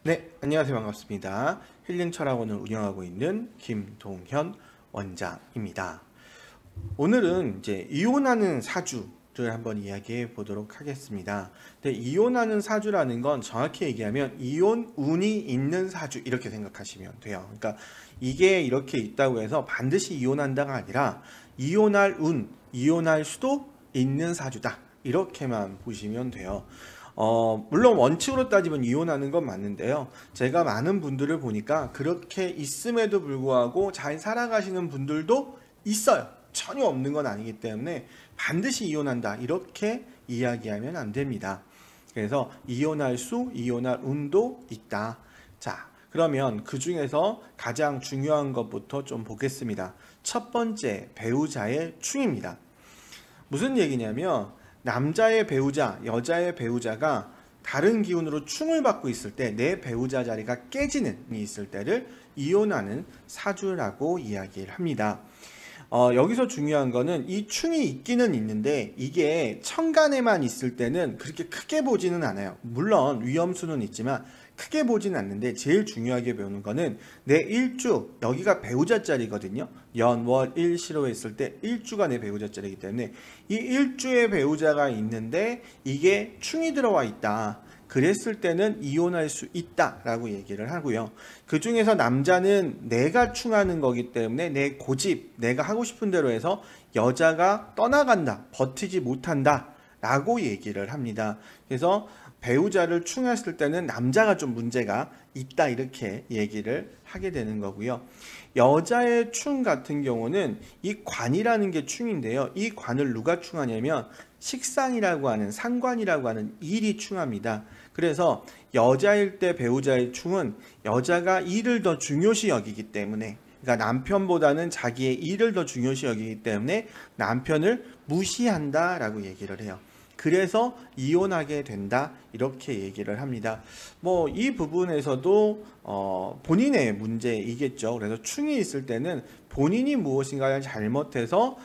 네, 안녕하세요. 반갑습니다. 힐링 철학원을 운영하고 있는 김동현 원장입니다. 오늘은 이제 이혼하는 사주를 한번 이야기해 보도록 하겠습니다. 근데 이혼하는 사주라는 건 정확히 얘기하면 이혼 운이 있는 사주 이렇게 생각하시면 돼요. 그러니까 이게 이렇게 있다고 해서 반드시 이혼한다가 아니라 이혼할 운, 이혼할 수도 있는 사주다. 이렇게만 보시면 돼요. 물론 원칙으로 따지면 이혼하는 건 맞는데요. 제가 많은 분들을 보니까 그렇게 있음에도 불구하고 잘 살아가시는 분들도 있어요. 전혀 없는 건 아니기 때문에 반드시 이혼한다. 이렇게 이야기하면 안 됩니다. 그래서 이혼할 수, 이혼할 운도 있다. 자, 그러면 그 중에서 가장 중요한 것부터 좀 보겠습니다. 첫 번째, 배우자의 충입니다. 무슨 얘기냐면 남자의 배우자, 여자의 배우자가 다른 기운으로 충을 받고 있을 때 내 배우자 자리가 깨지는 이 있을 때를 이혼하는 사주라고 이야기를 합니다. 여기서 중요한 거는 이 충이 있기는 있는데 이게 천간에만 있을 때는 그렇게 크게 보지는 않아요. 물론 위험수는 있지만 크게 보진 않는데 제일 중요하게 배우는 거는 내 일주, 여기가 배우자 자리거든요. 연, 월, 일, 시로 했을 때 일주가 내 배우자 자리이기 때문에 이 일주의 배우자가 있는데 이게 충이 들어와 있다. 그랬을 때는 이혼할 수 있다라고 얘기를 하고요. 그 중에서 남자는 내가 충하는 거기 때문에 내 고집, 내가 하고 싶은 대로 해서 여자가 떠나간다, 버티지 못한다 라고 얘기를 합니다. 그래서 배우자를 충했을 때는 남자가 좀 문제가 있다 이렇게 얘기를 하게 되는 거고요. 여자의 충 같은 경우는 이 관이라는 게 충인데요. 이 관을 누가 충하냐면 식상이라고 하는 상관이라고 하는 일이 충합니다. 그래서 여자일 때 배우자의 충은 여자가 일을 더 중요시 여기기 때문에, 그러니까 남편보다는 자기의 일을 더 중요시 여기기 때문에 남편을 무시한다라고 얘기를 해요. 그래서 이혼하게 된다 이렇게 얘기를 합니다. 뭐 이 부분에서도 본인의 문제이겠죠. 그래서 충이 있을 때는 본인이 무엇인가를 잘못해서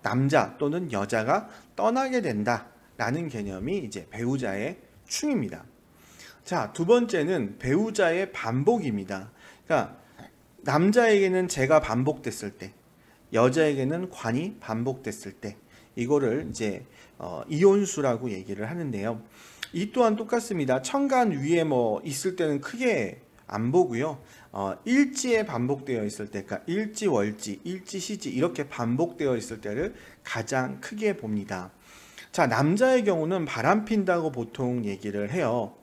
남자 또는 여자가 떠나게 된다라는 개념이 이제 배우자의 충입니다. 자, 두 번째는 배우자의 반복입니다. 그러니까 남자에게는 재가 반복됐을 때, 여자에게는 관이 반복됐을 때, 이거를 이제 이혼수라고 얘기를 하는데요. 이 또한 똑같습니다. 천간 위에 뭐 있을 때는 크게 안 보고요. 일지에 반복되어 있을 때, 그러니까 일지, 월지, 일지, 시지 이렇게 반복되어 있을 때를 가장 크게 봅니다. 자, 남자의 경우는 바람 핀다고 보통 얘기를 해요.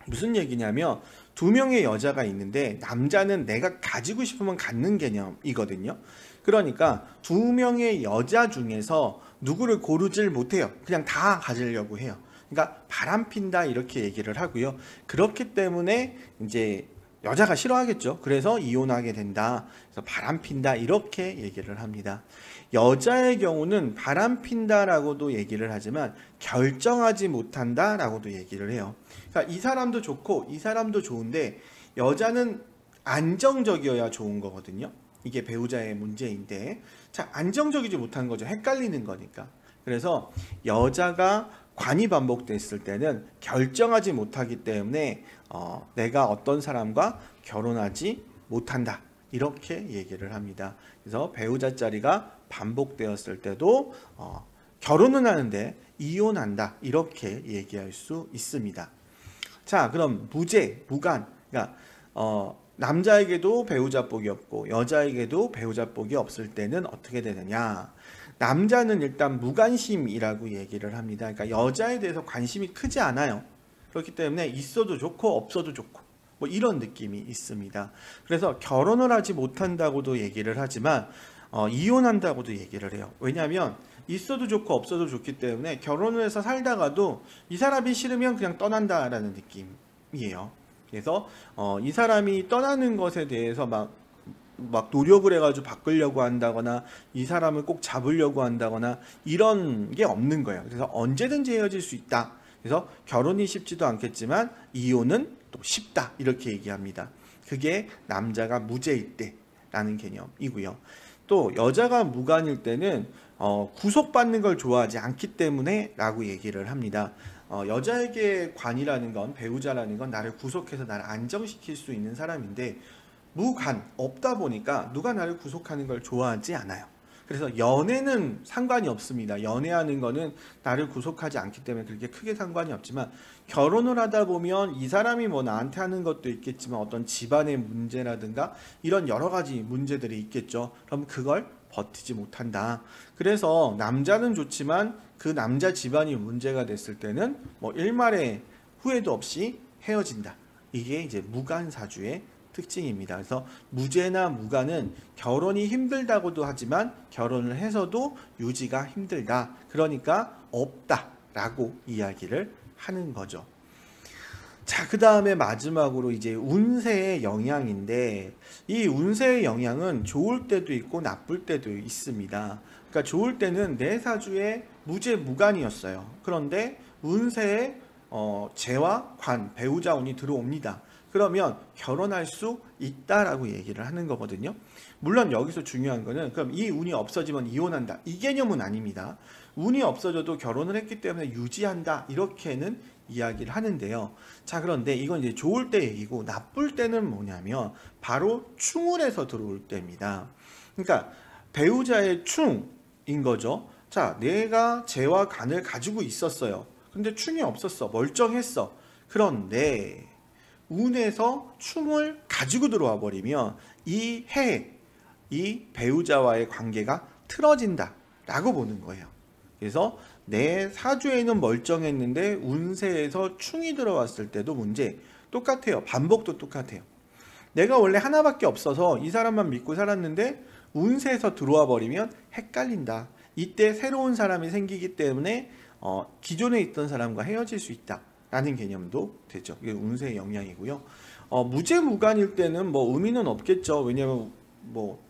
무슨 얘기냐면 두 명의 여자가 있는데 남자는 내가 가지고 싶으면 갖는 개념이거든요. 그러니까 두 명의 여자 중에서 누구를 고르질 못해요. 그냥 다 가지려고 해요. 그러니까 바람 핀다 이렇게 얘기를 하고요. 그렇기 때문에 이제 여자가 싫어하겠죠. 그래서 이혼하게 된다. 그래서 바람 핀다 이렇게 얘기를 합니다. 여자의 경우는 바람 핀다라고도 얘기를 하지만 결정하지 못한다라고도 얘기를 해요. 그러니까 이 사람도 좋고 이 사람도 좋은데 여자는 안정적이어야 좋은 거거든요. 이게 배우자의 문제인데, 자, 안정적이지 못한 거죠. 헷갈리는 거니까. 그래서 여자가 관이 반복됐을 때는 결정하지 못하기 때문에 내가 어떤 사람과 결혼하지 못한다 이렇게 얘기를 합니다. 그래서 배우자 자리가 반복되었을 때도 결혼은 하는데 이혼한다 이렇게 얘기할 수 있습니다. 자, 그럼 무죄, 무간, 그러니까 남자에게도 배우자 복이 없고 여자에게도 배우자 복이 없을 때는 어떻게 되느냐? 남자는 일단 무관심이라고 얘기를 합니다. 그러니까 여자에 대해서 관심이 크지 않아요. 그렇기 때문에 있어도 좋고 없어도 좋고 뭐 이런 느낌이 있습니다. 그래서 결혼을 하지 못한다고도 얘기를 하지만 이혼한다고도 얘기를 해요. 왜냐하면 있어도 좋고 없어도 좋기 때문에 결혼을 해서 살다가도 이 사람이 싫으면 그냥 떠난다라는 느낌이에요. 그래서 이 사람이 떠나는 것에 대해서 막 노력을 해가지고 바꾸려고 한다거나 이 사람을 꼭 잡으려고 한다거나 이런 게 없는 거예요. 그래서 언제든지 헤어질 수 있다. 그래서 결혼이 쉽지도 않겠지만 이혼은 또 쉽다 이렇게 얘기합니다. 그게 남자가 무죄일 때라는 개념이고요. 또 여자가 무관일 때는 구속받는 걸 좋아하지 않기 때문에 라고 얘기를 합니다. 여자에게 관이라는 건, 배우자라는 건 나를 구속해서 나를 안정시킬 수 있는 사람인데 무관, 없다 보니까 누가 나를 구속하는 걸 좋아하지 않아요. 그래서 연애는 상관이 없습니다. 연애하는 거는 나를 구속하지 않기 때문에 그렇게 크게 상관이 없지만, 결혼을 하다 보면 이 사람이 뭐 나한테 하는 것도 있겠지만 어떤 집안의 문제라든가 이런 여러 가지 문제들이 있겠죠. 그럼 그걸 버티지 못한다. 그래서 남자는 좋지만 그 남자 집안이 문제가 됐을 때는 뭐 일말의 후회도 없이 헤어진다. 이게 이제 무간사주의 특징입니다. 그래서 무죄나 무간은 결혼이 힘들다고도 하지만 결혼을 해서도 유지가 힘들다. 그러니까 없다라고 이야기를 하는 거죠. 자, 그 다음에 마지막으로 이제 운세의 영향인데, 이 운세의 영향은 좋을 때도 있고 나쁠 때도 있습니다. 그러니까 좋을 때는 내 사주에 무죄 무간이었어요. 그런데 운세에 재와 관, 배우자 운이 들어옵니다. 그러면 결혼할 수 있다라고 얘기를 하는 거거든요. 물론 여기서 중요한 거는 그럼 이 운이 없어지면 이혼한다, 이 개념은 아닙니다. 운이 없어져도 결혼을 했기 때문에 유지한다, 이렇게는 이야기를 하는데요. 자, 그런데 이건 이제 좋을 때 얘기고, 나쁠 때는 뭐냐면 바로 충을 해서 들어올 때입니다. 그러니까 배우자의 충인 거죠. 자, 내가 재와 간을 가지고 있었어요. 근데 충이 없었어. 멀쩡했어. 그런데 운에서 충을 가지고 들어와 버리면 이 배우자와의 관계가 틀어진다 라고 보는 거예요. 그래서 내 사주에는 멀쩡했는데 운세에서 충이 들어왔을 때도 문제 똑같아요. 반복도 똑같아요. 내가 원래 하나밖에 없어서 이 사람만 믿고 살았는데 운세에서 들어와 버리면 헷갈린다. 이때 새로운 사람이 생기기 때문에 기존에 있던 사람과 헤어질 수 있다 라는 개념도 되죠. 이게 운세의 영향이고요. 무죄무간일 때는 뭐 의미는 없겠죠. 왜냐면 뭐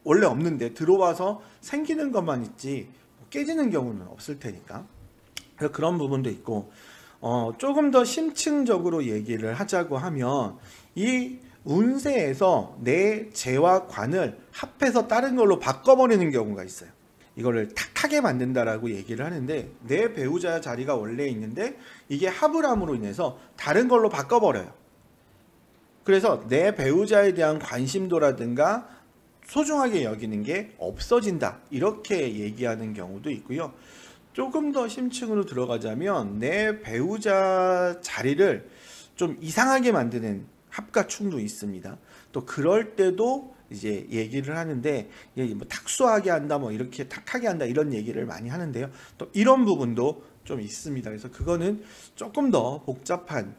원래 없는데 들어와서 생기는 것만 있지 깨지는 경우는 없을 테니까. 그래서 그런 부분도 있고, 조금 더 심층적으로 얘기를 하자고 하면 이 운세에서 내 재와 관을 합해서 다른 걸로 바꿔버리는 경우가 있어요. 이거를 탁하게 만든다라고 얘기를 하는데, 내 배우자 자리가 원래 있는데 이게 합을 함으로 인해서 다른 걸로 바꿔버려요. 그래서 내 배우자에 대한 관심도라든가 소중하게 여기는 게 없어진다, 이렇게 얘기하는 경우도 있고요. 조금 더 심층으로 들어가자면 내 배우자 자리를 좀 이상하게 만드는 합과 충도 있습니다. 또 그럴 때도 이제 얘기를 하는데, 뭐 탁수하게 한다, 뭐 이렇게 탁하게 한다, 이런 얘기를 많이 하는데요. 또 이런 부분도 좀 있습니다. 그래서 그거는 조금 더 복잡한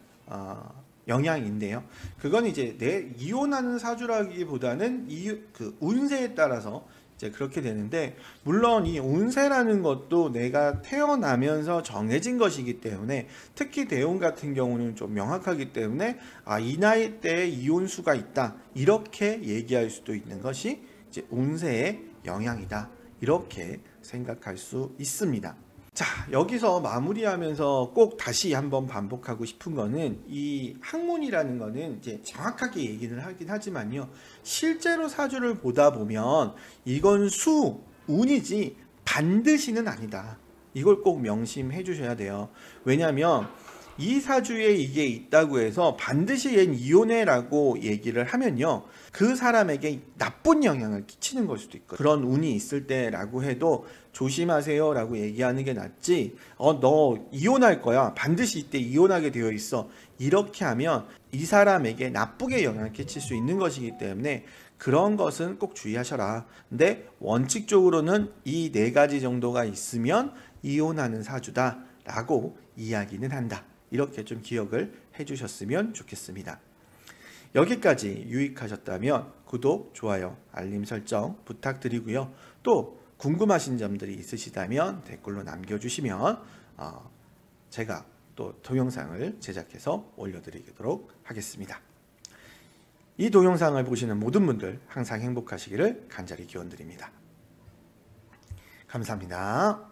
영향인데요. 그건 이제 내 이혼하는 사주라기보다는 그 운세에 따라서 이제 그렇게 되는데, 물론 이 운세라는 것도 내가 태어나면서 정해진 것이기 때문에, 특히 대운 같은 경우는 좀 명확하기 때문에 이 나이 때 이혼수가 있다, 이렇게 얘기할 수도 있는 것이 이제 운세의 영향이다, 이렇게 생각할 수 있습니다. 자, 여기서 마무리하면서 꼭 다시 한번 반복하고 싶은 거는, 이 학문이라는 거는 이제 정확하게 얘기를 하긴 하지만요, 실제로 사주를 보다 보면 이건 운이지 반드시는 아니다. 이걸 꼭 명심해 주셔야 돼요. 왜냐하면 이 사주에 이게 있다고 해서 반드시 얜 이혼해라고 얘기를 하면요, 그 사람에게 나쁜 영향을 끼치는 걸 수도 있거든요. 그런 운이 있을 때라고 해도 조심하세요 라고 얘기하는 게 낫지, 너 이혼할 거야, 반드시 이때 이혼하게 되어 있어, 이렇게 하면 이 사람에게 나쁘게 영향을 끼칠 수 있는 것이기 때문에 그런 것은 꼭 주의하셔라. 근데 원칙적으로는 이 4가지 정도가 있으면 이혼하는 사주다 라고 이야기는 한다. 이렇게 좀 기억을 해주셨으면 좋겠습니다. 여기까지 유익하셨다면 구독, 좋아요, 알림 설정 부탁드리고요. 또 궁금하신 점들이 있으시다면 댓글로 남겨주시면 제가 또 동영상을 제작해서 올려드리도록 하겠습니다. 이 동영상을 보시는 모든 분들 항상 행복하시기를 간절히 기원드립니다. 감사합니다.